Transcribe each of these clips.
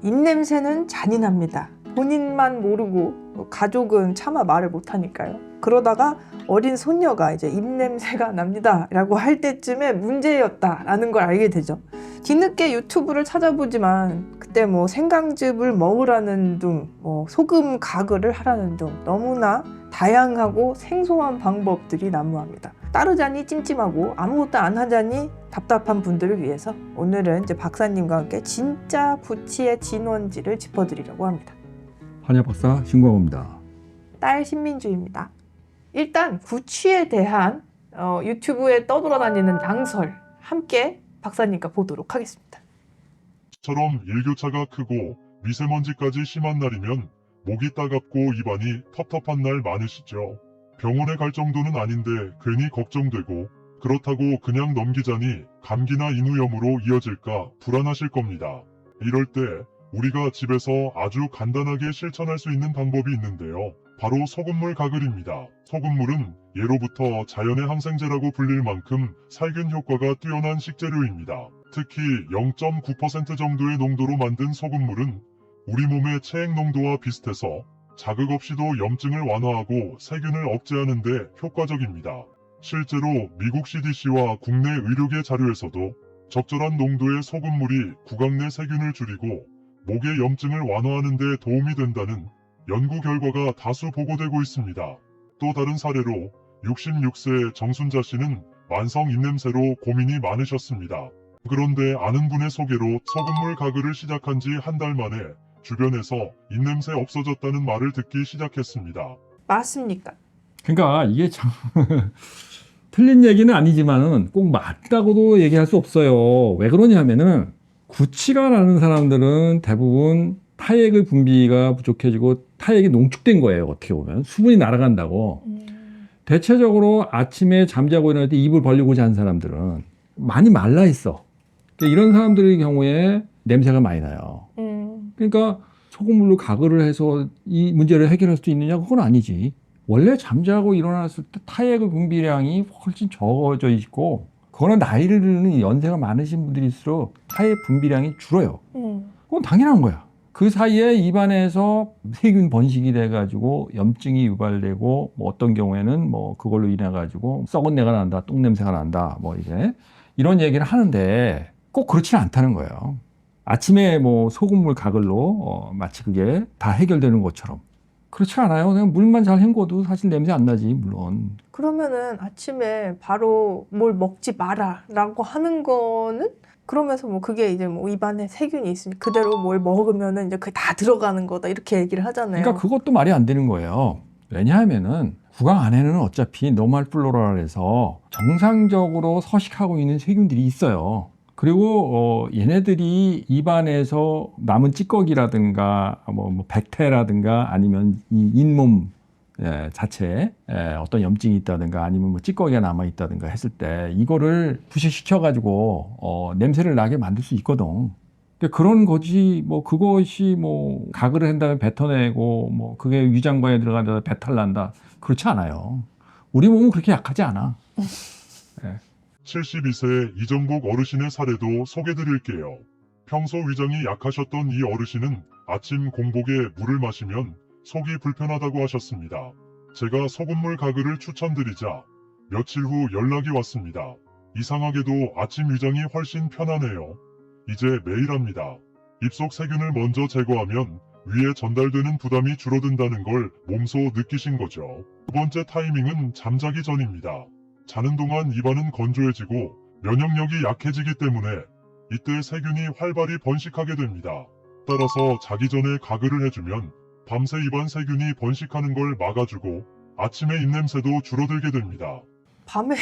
입냄새는 잔인합니다. 본인만 모르고 가족은 차마 말을 못하니까요. 그러다가 어린 손녀가 이제 입냄새가 납니다 라고 할 때쯤에 문제였다라는 걸 알게 되죠. 뒤늦게 유튜브를 찾아보지만 그때 뭐 생강즙을 먹으라는 등 소금 가글을 하라는 등 너무나 다양하고 생소한 방법들이 난무합니다. 따르자니 찜찜하고 아무것도 안 하자니 답답한 분들을 위해서 오늘은 이제 박사님과 함께 진짜 구취의 진원지를 짚어드리려고 합니다. 한약 박사 신광호입니다. 딸 신민주입니다. 일단 구취에 대한 유튜브에 떠돌아다니는 양설 함께 박사님과 보도록 하겠습니다. 처럼 일교차가 크고 미세먼지까지 심한 날이면 목이 따갑고 입안이 텁텁한 날 많으시죠. 병원에 갈 정도는 아닌데 괜히 걱정되고 그렇다고 그냥 넘기자니 감기나 인후염으로 이어질까 불안하실 겁니다. 이럴 때 우리가 집에서 아주 간단하게 실천할 수 있는 방법이 있는데요. 바로 소금물 가글입니다. 소금물은 예로부터 자연의 항생제라고 불릴 만큼 살균 효과가 뛰어난 식재료입니다. 특히 0.9% 정도의 농도로 만든 소금물은 우리 몸의 체액 농도와 비슷해서 자극 없이도 염증을 완화하고 세균을 억제하는 데 효과적입니다. 실제로 미국 CDC와 국내 의료계 자료에서도 적절한 농도의 소금물이 구강 내 세균을 줄이고 목의 염증을 완화하는 데 도움이 된다는 연구 결과가 다수 보고되고 있습니다. 또 다른 사례로 66세 정순자 씨는 만성 입냄새로 고민이 많으셨습니다. 그런데 아는 분의 소개로 소금물 가글을 시작한 지 한 달 만에 주변에서 입냄새 없어졌다는 말을 듣기 시작했습니다. 맞습니까? 그러니까 이게 참 틀린 얘기는 아니지만은 꼭 맞다고도 얘기할 수 없어요. 왜 그러냐면은 구취가 나는 사람들은 대부분 타액의 분비가 부족해지고 타액이 농축된 거예요. 어떻게 보면 수분이 날아간다고. 대체적으로 아침에 잠자고 일어날 때 입을 벌리고 잔 사람들은 많이 말라 있어. 그러니까 이런 사람들의 경우에 냄새가 많이 나요. 그러니까 소금물로 가글을 해서 이 문제를 해결할 수 있느냐? 그건 아니지. 원래 잠자고 일어났을 때 타액의 분비량이 훨씬 적어져 있고 그거는 나이를 들는 연세가 많으신 분들일수록 타액 분비량이 줄어요. 그건 당연한 거야. 그 사이에 입안에서 세균 번식이 돼가지고 염증이 유발되고 뭐 어떤 경우에는 뭐 그걸로 인해 가지고 썩은 내가 난다, 똥 냄새가 난다, 뭐 이제 이런 얘기를 하는데 꼭 그렇지는 않다는 거예요. 아침에 뭐 소금물 가글로 마치 그게 다 해결되는 것처럼 그렇지 않아요. 그냥 물만 잘 헹궈도 사실 냄새 안 나지 물론. 그러면은 아침에 바로 뭘 먹지 마라 라고 하는 거는 그러면서 뭐 그게 이제 뭐 입안에 세균이 있으니 그대로 뭘 먹으면은 이제 그게 다 들어가는 거다 이렇게 얘기를 하잖아요. 그러니까 그것도 말이 안 되는 거예요. 왜냐하면은 구강 안에는 어차피 노말 플로라를 해서 정상적으로 서식하고 있는 세균들이 있어요. 그리고 얘네들이 입안에서 남은 찌꺼기라든가 뭐 백태라든가 아니면 이 잇몸 자체에 어떤 염증이 있다든가 아니면 뭐 찌꺼기가 남아 있다든가 했을 때 이거를 부식시켜 가지고 냄새를 나게 만들 수 있거든. 그러니까 그런 거지 뭐 그것이 뭐 가글을 한 다음에 뱉어내고 뭐 그게 위장관에 들어가서 배탈 난다 그렇지 않아요. 우리 몸은 그렇게 약하지 않아. 72세 이정복 어르신의 사례도 소개드릴게요. 평소 위장이 약하셨던 이 어르신은 아침 공복에 물을 마시면 속이 불편하다고 하셨습니다. 제가 소금물 가글을 추천드리자 며칠 후 연락이 왔습니다. 이상하게도 아침 위장이 훨씬 편하네요. 이제 매일 합니다. 입속 세균을 먼저 제거하면 위에 전달되는 부담이 줄어든다는 걸 몸소 느끼신 거죠. 두 번째 타이밍은 잠자기 전입니다. 자는 동안 입안은 건조해지고 면역력이 약해지기 때문에 이때 세균이 활발히 번식하게 됩니다. 따라서 자기 전에 가글을 해주면 밤새 입안 세균이 번식하는 걸 막아주고 아침에 입냄새도 줄어들게 됩니다. 밤에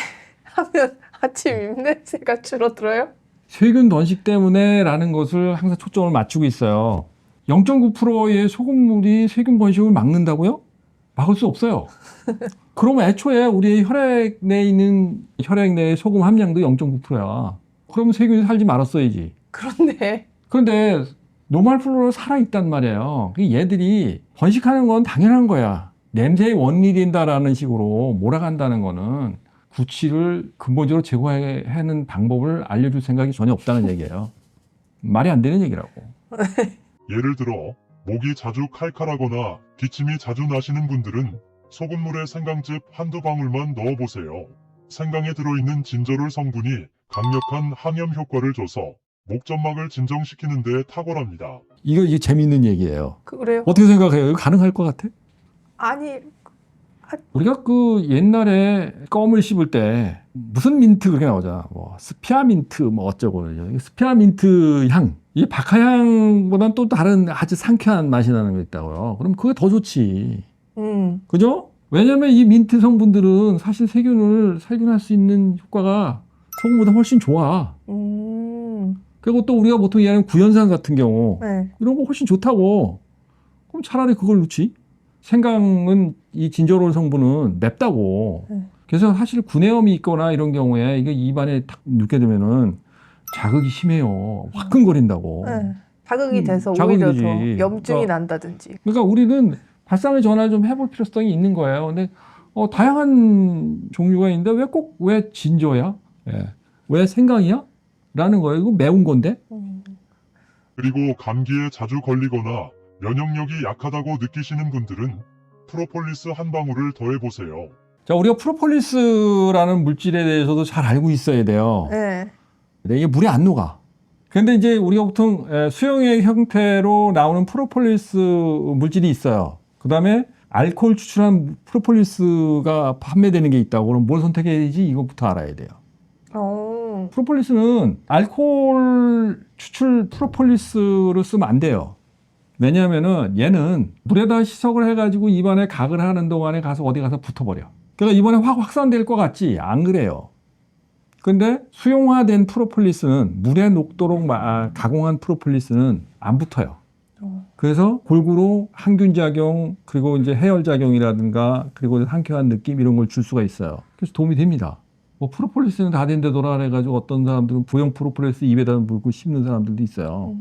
하면 아침 입냄새가 줄어들어요? 세균 번식 때문에 라는 것을 항상 초점을 맞추고 있어요. 0.9%의 소금물이 세균 번식을 막는다고요? 막을 수 없어요. 그러면 애초에 우리 혈액 내에 있는 혈액 내의 소금 함량도 0.9%야. 그러면 세균이 살지 말았어야지. 그런데 노말 플로라 살아있단 말이에요. 얘들이 번식하는 건 당연한 거야. 냄새의 원인이 된다라는 식으로 몰아간다는 거는 구취를 근본적으로 제거하는 방법을 알려줄 생각이 전혀 없다는 얘기예요. 말이 안 되는 얘기라고. 예를 들어 목이 자주 칼칼하거나 기침이 자주 나시는 분들은 소금물에 생강즙 한두 방울만 넣어보세요. 생강에 들어있는 진저롤 성분이 강력한 항염 효과를 줘서 목점막을 진정시키는 데 탁월합니다. 이게 재밌는 얘기예요. 그래요? 어떻게 생각해요? 이거 가능할 것 같아? 아니, 우리가 그 옛날에 껌을 씹을 때 무슨 민트 그렇게 나오잖아. 뭐 스피아민트 뭐 어쩌고 그러죠. 스피아민트 향. 이 박하향보다는 또 다른 아주 상쾌한 맛이 나는 거 있다고요. 그럼 그게 더 좋지. 그죠? 왜냐면 이 민트 성분들은 사실 살균할 수 있는 효과가 소금보다 훨씬 좋아. 그리고 또 우리가 보통 얘기하는 구연산 같은 경우 네. 이런 거 훨씬 좋다고. 그럼 차라리 그걸 넣지. 생강은 이 진저롤 성분은 맵다고. 그래서 사실 구내염이 있거나 이런 경우에 이게 입안에 탁 넣게 되면은 자극이 심해요. 화끈거린다고. 네. 자극이 돼서 자극이지. 오히려 더 염증이 그러니까 난다든지. 그러니까 우리는 발상의 전환을 좀 해볼 필요성이 있는 거예요. 근데 다양한 종류가 있는데 왜 진저야? 예. 왜 생강이야? 라는 거예요. 이거 매운 건데? 그리고 감기에 자주 걸리거나 면역력이 약하다고 느끼시는 분들은 프로폴리스 한 방울을 더해보세요. 자, 우리가 프로폴리스라는 물질에 대해서도 잘 알고 있어야 돼요. 네. 근데 이게 물에 안 녹아. 근데 이제 우리가 보통 수용액 형태로 나오는 프로폴리스 물질이 있어요. 그 다음에 알코올 추출한 프로폴리스가 판매되는 게 있다고. 그럼 뭘 선택해야지 이것부터 알아야 돼요. 프로폴리스는 알코올 추출 프로폴리스를 쓰면 안 돼요. 왜냐하면은 얘는 물에다 희석을 해가지고 입안에 각을 하는 동안에 가서 어디 가서 붙어버려. 그러니까 입안에 확 확산될 것 같지? 안 그래요. 근데 수용화된 프로폴리스는 물에 녹도록 가공한 프로폴리스는 안 붙어요. 그래서 골고루 항균 작용, 그리고 이제 해열 작용이라든가, 그리고 상쾌한 느낌 이런 걸 줄 수가 있어요. 그래서 도움이 됩니다. 뭐 프로폴리스는 다 된데 돌아 해가지고 어떤 사람들은 부용 프로폴리스 입에다 물고 씹는 사람들도 있어요.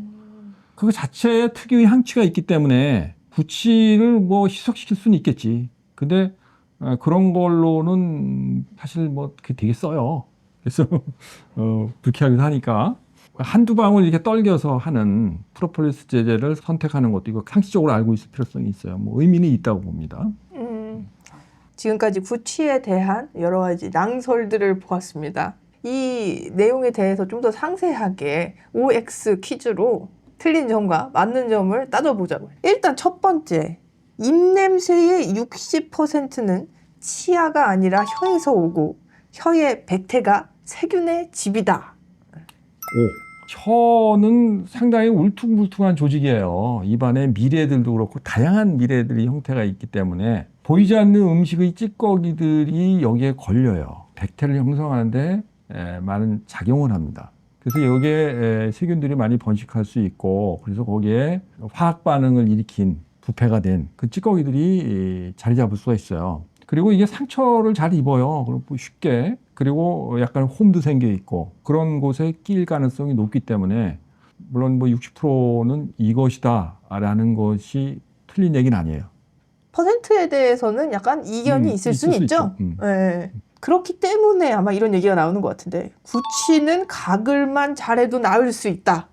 그거 자체에 특유의 향취가 있기 때문에 구취를 뭐 희석시킬 수는 있겠지. 근데 그런 걸로는 사실 뭐 그게 되게 써요. 그래서 불쾌하기도 하니까 한두 방울 이렇게 떨겨서 하는 프로폴리스 제제를 선택하는 것도 이거 상식적으로 알고 있을 필요성이 있어요. 뭐 의미는 있다고 봅니다. 지금까지 구취에 대한 여러 가지 낭설들을 보았습니다. 이 내용에 대해서 좀 더 상세하게 OX 퀴즈로 틀린 점과 맞는 점을 따져보자고요. 일단 첫 번째, 입냄새의 60%는 치아가 아니라 혀에서 오고 혀의 백태가 세균의 집이다. 혀는 상당히 울퉁불퉁한 조직이에요. 입안에 미레들도 그렇고 다양한 미레들이 형태가 있기 때문에 보이지 않는 음식의 찌꺼기들이 여기에 걸려요. 백태를 형성하는데 많은 작용을 합니다. 그래서 여기에 세균들이 많이 번식할 수 있고, 그래서 거기에 화학 반응을 일으킨 부패가 된 그 찌꺼기들이 자리 잡을 수가 있어요. 그리고 이게 상처를 잘 입어요. 그리고 쉽게. 그리고 약간 홈도 생겨 있고 그런 곳에 끼일 가능성이 높기 때문에 물론 뭐 60%는 이것이다라는 것이 틀린 얘기는 아니에요. 퍼센트에 대해서는 약간 이견이 있을 수는 있죠. 네. 그렇기 때문에 아마 이런 얘기가 나오는 것 같은데 구취는 가글만 잘해도 나을 수 있다.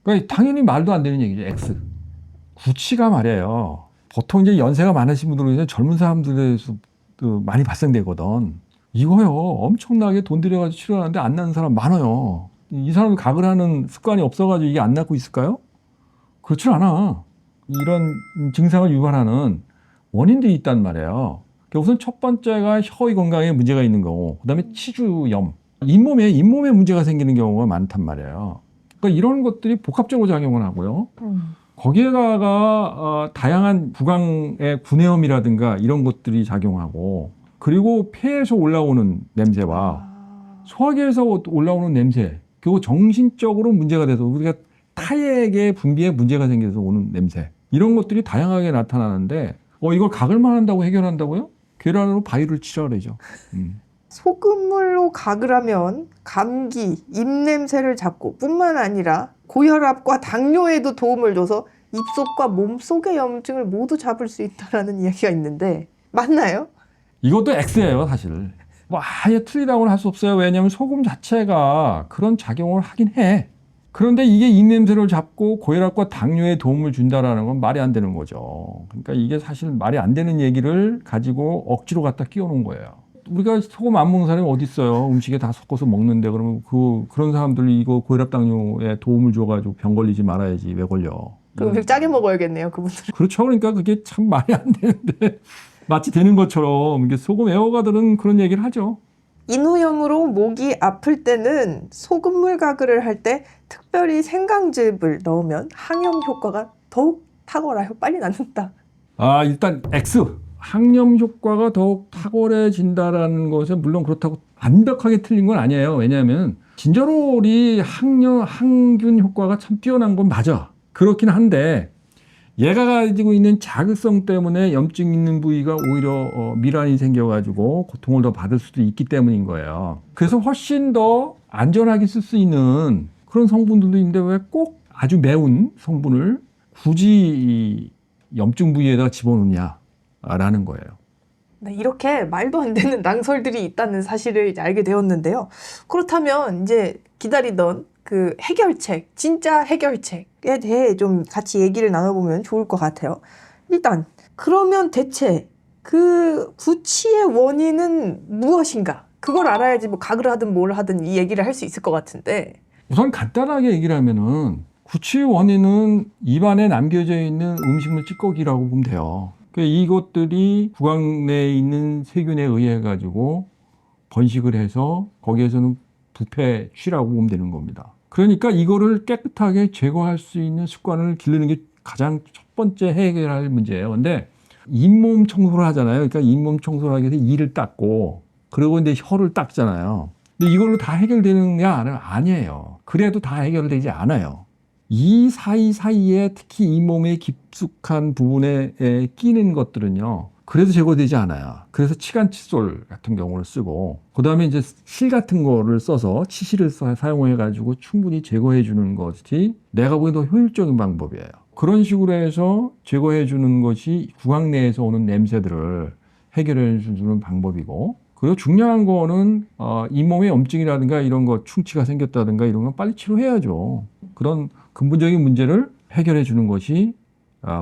그러니까 당연히 말도 안 되는 얘기죠. X. 구취가 말이에요. 보통 이제 연세가 많으신 분들은 이제 젊은 사람들에서 많이 발생되거든. 이거요. 엄청나게 돈 들여가지고 치료하는데 안 나는 사람 많아요. 이 사람이 각을 하는 습관이 없어가지고 이게 안 낫고 있을까요? 그렇지 않아. 이런 증상을 유발하는 원인들이 있단 말이에요. 우선 첫 번째가 혀의 건강에 문제가 있는 거고, 그 다음에 치주염, 잇몸에 문제가 생기는 경우가 많단 말이에요. 그러니까 이런 것들이 복합적으로 작용을 하고요. 거기에다가 다양한 구강의 구내염이라든가 이런 것들이 작용하고, 그리고 폐에서 올라오는 냄새와 소화기에서 올라오는 냄새, 그리고 정신적으로 문제가 돼서 우리가 타액의 분비에 문제가 생겨서 오는 냄새, 이런 것들이 다양하게 나타나는데 이걸 각을만 한다고 해결한다고요? 계란으로 바위를 치라 그러죠. 소금물로 각을 하면 감기, 입냄새를 잡고 뿐만 아니라 고혈압과 당뇨에도 도움을 줘서 입속과 몸속의 염증을 모두 잡을 수 있다는 이야기가 있는데 맞나요? 이것도 X예요, 사실. 뭐 아예 틀리다고는 할 수 없어요. 왜냐하면 소금 자체가 그런 작용을 하긴 해. 그런데 이게 입냄새를 잡고 고혈압과 당뇨에 도움을 준다라는 건 말이 안 되는 거죠. 그러니까 이게 사실 말이 안 되는 얘기를 가지고 억지로 갖다 끼워놓은 거예요. 우리가 소금 안 먹는 사람이 어디 있어요? 음식에 다 섞어서 먹는데 그러면 그런 사람들이 이거 고혈압 당뇨에 도움을 줘가지고 병 걸리지 말아야지 왜 걸려? 그 음식 짜게 먹어야겠네요, 그분들은. 그렇죠. 그러니까 그게 참 말이 안 되는데 마치 되는 것처럼 이게 소금 애호가들은 그런 얘기를 하죠. 인후염으로 목이 아플 때는 소금물 가글을 할 때 특별히 생강즙을 넣으면 항염 효과가 더욱 탁월하여 빨리 낫는다. 아, 일단 X. 항염 효과가 더욱 탁월해진다라는 것은 물론 그렇다고 완벽하게 틀린 건 아니에요. 왜냐하면 진저롤이 항균 효과가 참 뛰어난 건 맞아. 그렇긴 한데 얘가 가지고 있는 자극성 때문에 염증 있는 부위가 오히려 미란이 생겨가지고 고통을 더 받을 수도 있기 때문인 거예요. 그래서 훨씬 더 안전하게 쓸 수 있는 그런 성분들도 있는데 왜 꼭 아주 매운 성분을 굳이 이 염증 부위에다 집어넣냐라는 거예요. 네, 이렇게 말도 안 되는 낭설들이 있다는 사실을 이제 알게 되었는데요. 그렇다면 이제 기다리던 그 해결책, 진짜 해결책에 대해 좀 같이 얘기를 나눠보면 좋을 것 같아요. 일단 그러면 대체 그 구취의 원인은 무엇인가? 그걸 알아야지 뭐 가글 하든 뭘 하든 이 얘기를 할 수 있을 것 같은데. 우선 간단하게 얘기를 하면은 구취의 원인은 입안에 남겨져 있는 음식물 찌꺼기라고 보면 돼요. 이것들이 구강 내에 있는 세균에 의해 가지고 번식을 해서 거기에서는 부패, 취라고 보면 되는 겁니다. 그러니까 이거를 깨끗하게 제거할 수 있는 습관을 기르는 게 가장 첫 번째 해결할 문제예요. 근데 잇몸 청소를 하잖아요. 그러니까 잇몸 청소를 하기 위해서 이를 닦고 그리고 이제 혀를 닦잖아요. 근데 이걸로 다 해결되느냐는 아니에요. 그래도 다 해결되지 않아요. 이 사이사이에 특히 잇몸의 깊숙한 부분에 끼는 것들은요. 그래도 제거되지 않아요. 그래서 치간 칫솔 같은 경우를 쓰고 그 다음에 이제 실 같은 거를 써서 치실을 사용해 가지고 충분히 제거해 주는 것이 내가 보기엔 더 효율적인 방법이에요. 그런 식으로 해서 제거해 주는 것이 구강 내에서 오는 냄새들을 해결해 주는 방법이고 그리고 중요한 거는 잇몸에 염증이라든가 이런 거 충치가 생겼다든가 이런 건 빨리 치료해야죠. 그런 근본적인 문제를 해결해 주는 것이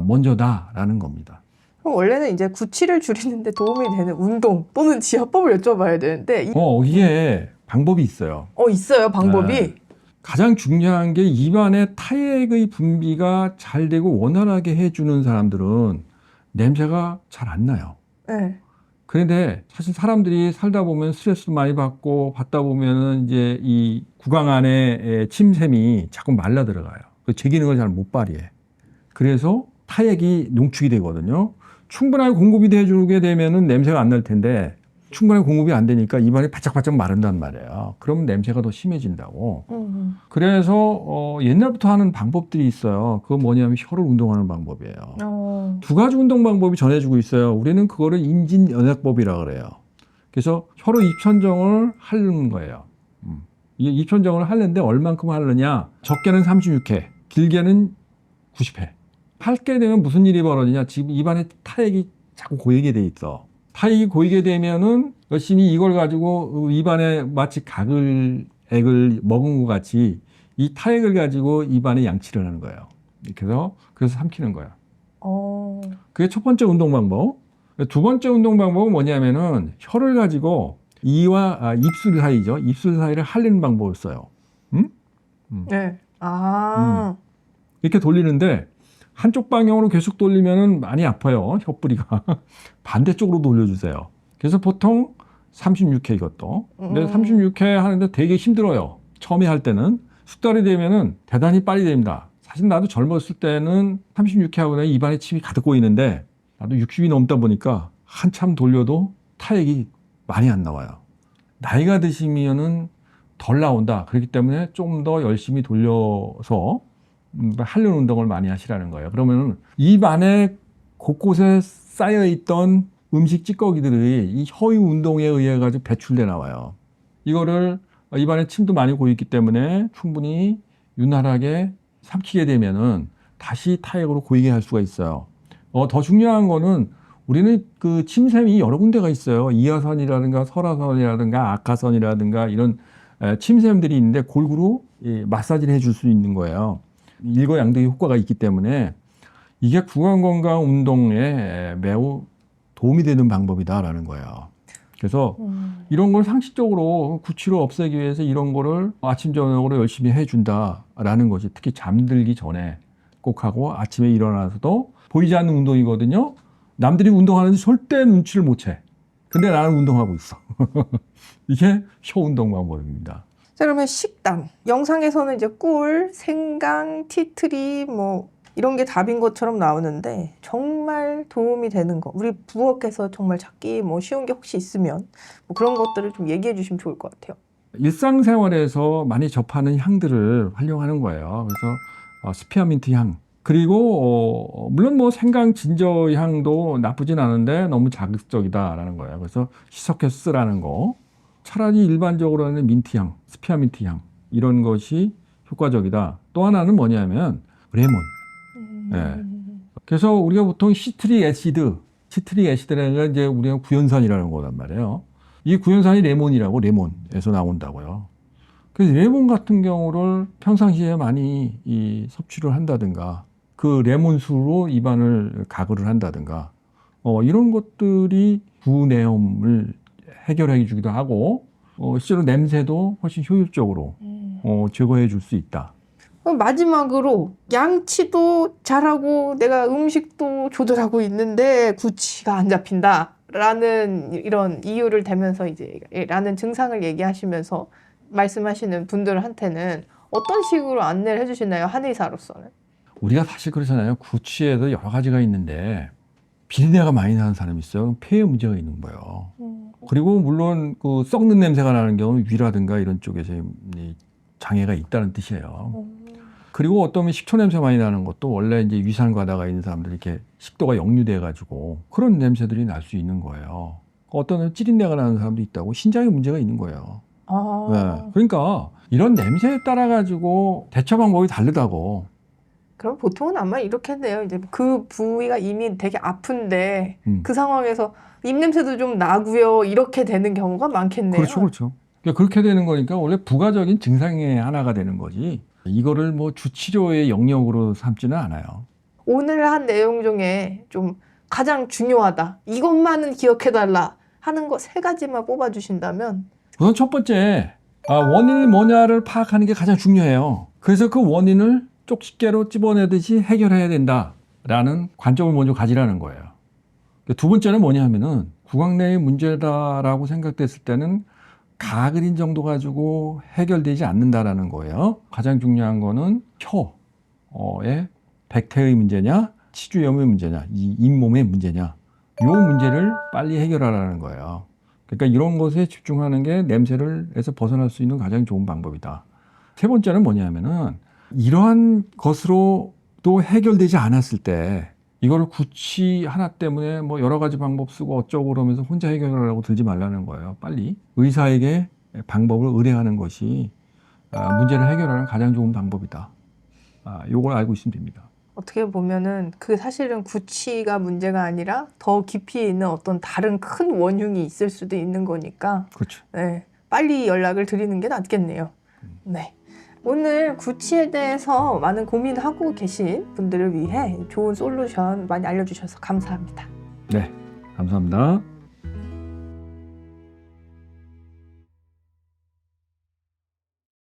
먼저다라는 겁니다. 그럼 원래는 이제 구취를 줄이는데 도움이 되는 운동 또는 지압법을 여쭤봐야 되는데 이게 방법이 있어요. 있어요, 방법이. 네. 가장 중요한 게 입안에 타액의 분비가 잘 되고 원활하게 해주는 사람들은 냄새가 잘 안 나요. 네. 그런데 사실 사람들이 살다 보면 스트레스 많이 받다 보면은 이제 이 구강 안에 침샘이 자꾸 말라 들어가요. 제 기능을 잘 못 발휘해. 그래서 타액이 농축이 되거든요. 충분하게 공급이 돼주게 되면은 냄새가 안 날 텐데 충분하게 공급이 안 되니까 입안이 바짝바짝 마른단 말이에요. 그러면 냄새가 더 심해진다고. 그래서 옛날부터 하는 방법들이 있어요. 그건 뭐냐면 혀를 운동하는 방법이에요. 두 가지 운동 방법이 전해지고 있어요. 우리는 그거를 인진연약법이라고 그래요. 그래서 혀로 입천정을 하는 거예요. 이 입천정을 하는데 얼만큼 하느냐? 적게는 36회, 길게는 90회. 할게 되면 무슨 일이 벌어지냐? 지금 입안에 타액이 자꾸 고이게 돼 있어. 타액이 고이게 되면은 열심히 이걸 가지고 입안에 마치 액을 먹은 것 같이 이 타액을 가지고 입안에 양치를 하는 거예요. 그래서 삼키는 거야. 그게 첫 번째 운동 방법. 두 번째 운동 방법은 뭐냐면은 혀를 가지고 이와 입술 사이죠. 입술 사이를 할리는 방법을 써요. 네. 이렇게 돌리는데 한쪽 방향으로 계속 돌리면은 많이 아파요. 혀뿌리가. 반대쪽으로 돌려주세요. 그래서 보통 36회 이것도. 근데 36회 하는데 되게 힘들어요. 처음에 할 때는. 숙달이 되면은 대단히 빨리 됩니다. 사실 나도 젊었을 때는 36회 하고 나니 입안에 침이 가득 고이는데 나도 60이 넘다 보니까 한참 돌려도 타액이 많이 안 나와요. 나이가 드시면은 덜 나온다. 그렇기 때문에 좀 더 열심히 돌려서 할련 운동을 많이 하시라는 거예요. 그러면은 입 안에 곳곳에 쌓여있던 음식 찌꺼기들이 이 혀의 운동에 의해 가지고 배출돼 나와요. 이거를 입안에 침도 많이 고있기 때문에 충분히 윤활하게 삼키게 되면은 다시 타액으로 고이게 할 수가 있어요. 더 중요한 거는 우리는 그 침샘이 여러 군데가 있어요. 이하선이라든가 설하선이라든가 악하선이라든가 이런 침샘들이 있는데 골고루 마사지를 해줄 수 있는 거예요. 일거양득의 효과가 있기 때문에 이게 구강건강 운동에 매우 도움이 되는 방법이다라는 거예요. 그래서 이런 걸 상식적으로 구취를 없애기 위해서 이런 거를 아침 저녁으로 열심히 해준다라는 것이, 특히 잠들기 전에 꼭 하고 아침에 일어나서도 보이지 않는 운동이거든요. 남들이 운동하는데 절대 눈치를 못 채. 근데 나는 운동하고 있어. 이게 혀 운동 방법입니다. 자, 그러면 식단. 영상에서는 이제 꿀, 생강, 티트리 뭐 이런 게 답인 것처럼 나오는데 정말 도움이 되는 거, 우리 부엌에서 정말 찾기 뭐 쉬운 게 혹시 있으면 뭐 그런 것들을 좀 얘기해 주시면 좋을 것 같아요. 일상생활에서 많이 접하는 향들을 활용하는 거예요. 그래서 스피어민트 향, 그리고 물론 뭐 생강 진저 향도 나쁘진 않은데 너무 자극적이다라는 거예요. 그래서 희석해서 쓰라는 거. 차라리 일반적으로는 민트향, 스피어민트 향, 이런 것이 효과적이다. 또 하나는 뭐냐면 레몬. 네. 그래서 우리가 보통 시트릭 애시드라는 게 이제 우리가 구연산이라는 거란 말이에요. 이 구연산이 레몬이라고, 레몬에서 나온다고요. 그래서 레몬 같은 경우를 평상시에 많이 섭취를 한다든가, 그 레몬수로 입안을 가글을 한다든가, 이런 것들이 구내염을 해결해 주기도 하고, 실제로 냄새도 훨씬 효율적으로 제거해 줄 수 있다. 그럼 마지막으로 양치도 잘하고 내가 음식도 조절하고 있는데 구취가 안 잡힌다라는 이런 이유를 대면서 이제 라는 증상을 얘기하시면서 말씀하시는 분들한테는 어떤 식으로 안내를 해주시나요? 한의사로서는? 우리가 사실 그렇잖아요. 구취에도 여러 가지가 있는데 비린내가 많이 나는 사람이 있어요. 폐에 문제가 있는 거예요. 그리고 물론 그 썩는 냄새가 나는 경우는 위라든가 이런 쪽에서 장애가 있다는 뜻이에요. 그리고 어떤 식초 냄새 많이 나는 것도 원래 이제 위산 과다가 있는 사람들이 이렇게 식도가 역류돼 가지고 그런 냄새들이 날 수 있는 거예요. 어떤 찌린내가 나는 사람도 있다고, 신장에 문제가 있는 거예요. 네. 그러니까 이런 냄새에 따라 가지고 대처 방법이 다르다고. 그럼 보통은 아마 이렇게 했네요. 이제 그 부위가 이미 되게 아픈데 그 상황에서 입냄새도 좀 나고요. 이렇게 되는 경우가 많겠네요. 그렇죠, 그렇죠. 그러니까 그렇게 되는 거니까 원래 부가적인 증상의 하나가 되는 거지. 이거를 뭐 주치료의 영역으로 삼지는 않아요. 오늘 한 내용 중에 좀 가장 중요하다, 이것만은 기억해달라 하는 거 3가지만 뽑아주신다면? 우선 첫 번째, 원인이 뭐냐를 파악하는 게 가장 중요해요. 그래서 그 원인을 쪽집게로 찝어내듯이 해결해야 된다라는 관점을 먼저 가지라는 거예요. 두 번째는 뭐냐 하면은 구강내의 문제다라고 생각됐을 때는 가그린 정도 가지고 해결되지 않는다라는 거예요. 가장 중요한 거는 혀의 백태의 문제냐, 치주염의 문제냐, 이 잇몸의 문제냐, 이 문제를 빨리 해결하라는 거예요. 그러니까 이런 것에 집중하는 게 냄새를에서 벗어날 수 있는 가장 좋은 방법이다. 세 번째는 뭐냐면은 이러한 것으로도 해결되지 않았을 때 이거를 구취 하나 때문에 뭐 여러 가지 방법 쓰고 어쩌고 그러면서 혼자 해결하려고 들지 말라는 거예요. 빨리 의사에게 방법을 의뢰하는 것이 문제를 해결하는 가장 좋은 방법이다. 요걸 알고 있으면 됩니다. 어떻게 보면은 그 사실은 구취가 문제가 아니라 더 깊이 있는 어떤 다른 큰 원흉이 있을 수도 있는 거니까, 그렇죠. 네, 빨리 연락을 드리는 게 낫겠네요. 네. 오늘 구취에 대해서 많은 고민하고 계신 분들을 위해 좋은 솔루션 많이 알려주셔서 감사합니다. 네, 감사합니다.